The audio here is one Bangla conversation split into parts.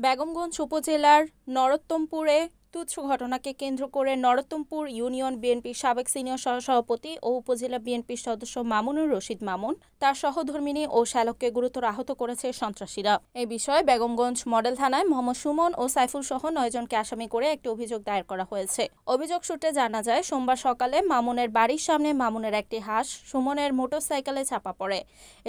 বেগমগঞ্জ উপজেলার নরোত্তমপুরে তুচ্ছ ঘটনাকে কেন্দ্র করে নরোত্তমপুর ইউনিয়ন বিএনপির সাবেক সিনিয়র সহসভাপতি ও উপজেলা বিএনপির সদস্য মামুনুর রশিদ মামুন তার সহধর্মিণী ও শ্যালককে গুরুতর আহত করেছে সন্ত্রাসীরা। এই বিষয়ে বেগমগঞ্জ মডেল থানায় মোহাম্মদ সুমন ও সাইফুল সহ 9 জনকে আসামি করে একটি অভিযোগ দায়ের করা হয়েছে। অভিযোগ সূত্রে জানা যায়, সোমবার সকালে মামুনের বাড়ির সামনে মামুনের একটি হাঁস সুমনের মোটরসাইকেলে চাপা পড়ে।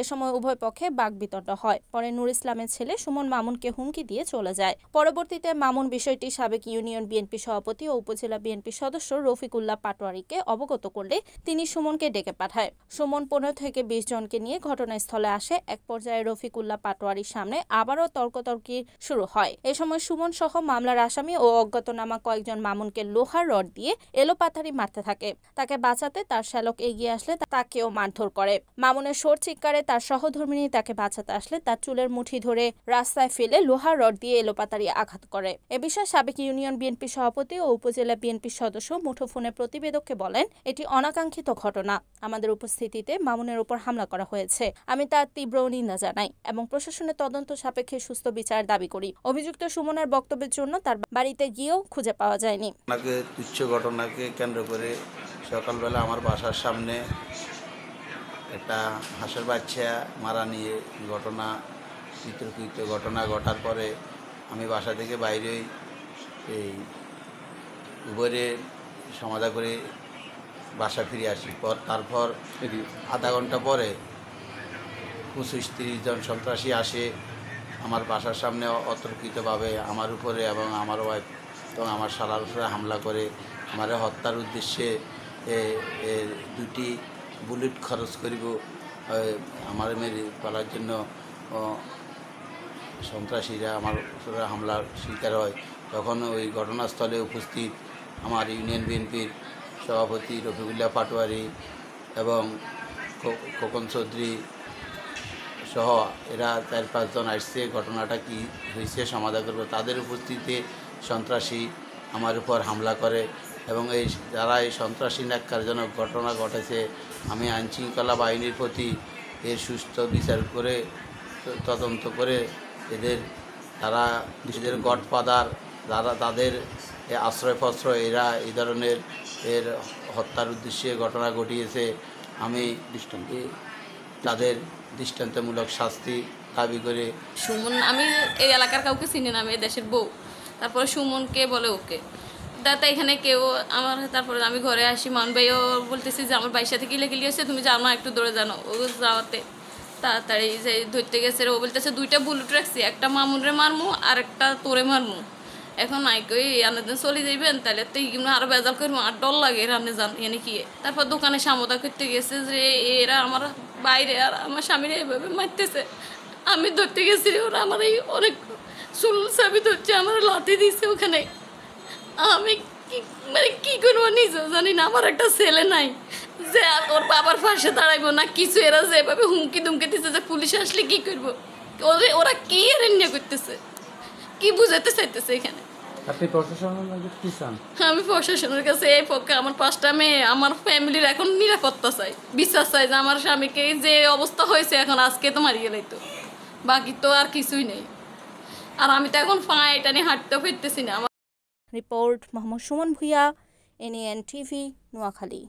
এ সময় উভয় পক্ষে বাকবিতণ্ডা হয়। পরে নূর ইসলামের ছেলে সুমন মামুনকে হুমকি দিয়ে চলে যায়। পরবর্তীতে মামুন বিষয়টি সাবেক ইউনিয়ন বিএনপি সভাপতি ও উপজেলা বিএনপি সদস্য রফিকুল্লাহ পাটোয়ারিকে অবগত করলে তিনি সুমনকে ডেকে পাঠায়। সুমন 15 থেকে 20 জনকে নিয়ে ঘটনাস্থলে আসে। এক পর্যায়ে রফিকুল্লাহ পাটোয়ারির সামনে আবারও তর্কতর্কি শুরু হয়। এ সময় সুমন সহ মামলার আসামি ও অজ্ঞাতনামা কয়েকজন মামুনকে লোহার রড দিয়ে এলোপাথারি মারতে থাকে। তাকে বাঁচাতে তার শ্যালক এগিয়ে আসলে তাকেও মারধর করে। মামুনের সোর চিৎকারে তার সহধর্মিণী তাকে বাঁচাতে আসলে তার চুলের মুঠি ধরে রাস্তায় ফেলে লোহার রড দিয়ে এলোপাতাড়ি আঘাত করে। এ বিষয়ে সাবেক ইউনিয়ন বিএনপি সভাপতি ও উপজেলা বিএনপির সদস্য মুঠোফোনে প্রতিবেদককে বলেন, এটি অনাকাঙ্ক্ষিত ঘটনা। আমাদের উপস্থিতিতে মামুনের উপর হামলা করা হয়েছে। আমি তার তীব্র নিন্দা জানাই এবং প্রশাসনের তদন্ত সাপেক্ষে সুস্থ বিচার দাবি করি। অভিযুক্ত সুমনের বক্তব্যের জন্য তার বাড়িতে গিয়েও খুঁজে পাওয়া যায়নি। তুচ্ছ ঘটনাকে কেন্দ্র করে সকালবেলা আমার বাসার সামনে একটা হাঁসের বাচ্চা মারা নিয়ে বিতর্কিত ঘটনা ঘটার পরে আমি বাসা থেকে বাইরে এই উবরে সমাধা করে বাসা ফিরে আসি। তারপর আধা ঘন্টা পরে 25-30 জন সন্ত্রাসী আসে আমার বাসার সামনে অতর্কিতভাবে আমার উপরে এবং আমার ওয়াইফ এবং আমার শালার উপরে হামলা করে আমার হত্যার উদ্দেশ্যে দুটি বুলেট খরচ করিব আমার মেরে ফেলার জন্য সন্ত্রাসীরা আমার উপরে হামলার শিকার হয়। তখন ওই ঘটনাস্থলে উপস্থিত আমার ইউনিয়ন বিএনপির সভাপতি রফিকুল্লাহ পাটোয়ারি এবং খোকন চৌধুরী সহ এরা 4-5 জন আসছে ঘটনাটা কি হয়েছে সমাধান করবে। তাদের উপস্থিতিতে সন্ত্রাসী আমার উপর হামলা করে এবং যারা এই সন্ত্রাসী ন্যাক্কারজনক ঘটনা ঘটেছে আমি আইনশৃঙ্খলা বাহিনীর প্রতি এর সুস্থ বিচার করে তদন্ত করে তারা গডফাদার যারা তাদের আশ্রয়পত্র এরা এই ধরনের হত্যার উদ্দেশ্যে ঘটনা ঘটিয়েছে আমি তাদের দৃষ্টান্তমূলক শাস্তি দাবি করে। সুমন আমি এই এলাকার কাউকে চিনি না, আমি দেশের বউ। তারপরে সুমনকে বলে ওকে দাদা এখানে কেউ আমার, তারপরে আমি ঘরে আসি মান ভাইও বলতেছি যে আমার ভাইয়ের সাথে কিলে হয়েছে, তুমি যাও না একটু দৌড়ে জানো। ও যাওয়াতে তাড়াতাড়ি যে ধরতে গেছে, ও বলতেছে 2টা বুলেট রাখছি, একটা মামুনরে মারমু আর একটা তোরে মারমু। এখন নাইকই আনাদিন চলে যাইবেন তাহলে তো আরো বেজাল করবো, আর ডর লাগে রান্নে যান এনে কি। তারপর দোকানে সামদা করতে গেছে যে এরা আমার বাইরে আর আমার স্বামীরা এভাবে মারতেছে। আমি ধরতে গেছি, ওরা আমার এই অনেক চুল চাবি ধরছে, আমার লাথি দিচ্ছে ওখানে। আমি কি করবো নিজেও জানি না। আমার একটা ছেলে নাই যে ওর বাবার পাশে দাঁড়াইবো না কিছু। এরা যে এভাবে হুমকি দুমকি দিচ্ছে যে পুলিশ আসলে কি করবো, ওরা কি এরেন্যা করতেছে, কি বুঝাতে চাইতেছে এখানে। আপনি প্রশাসনের কাছে কি চান? আমি প্রশাসনের কাছে এই পক্ষে আমার 5টা মেয়ে, আমার ফ্যামিলির এখন নিরাপত্তা চাই, বিশ্বাস চাই যে আমার স্বামীকে যে অবস্থা হয়েছে এখন আজকে তো মারিয়ে লাইতো, বাকি তো আর কিছুই নেই। আর আমি তো এখন এটা নিয়ে হাঁটতেও ফিরতেছি না। Report Mohammad Suman Bhuiyan, NAN TV, Noakhali.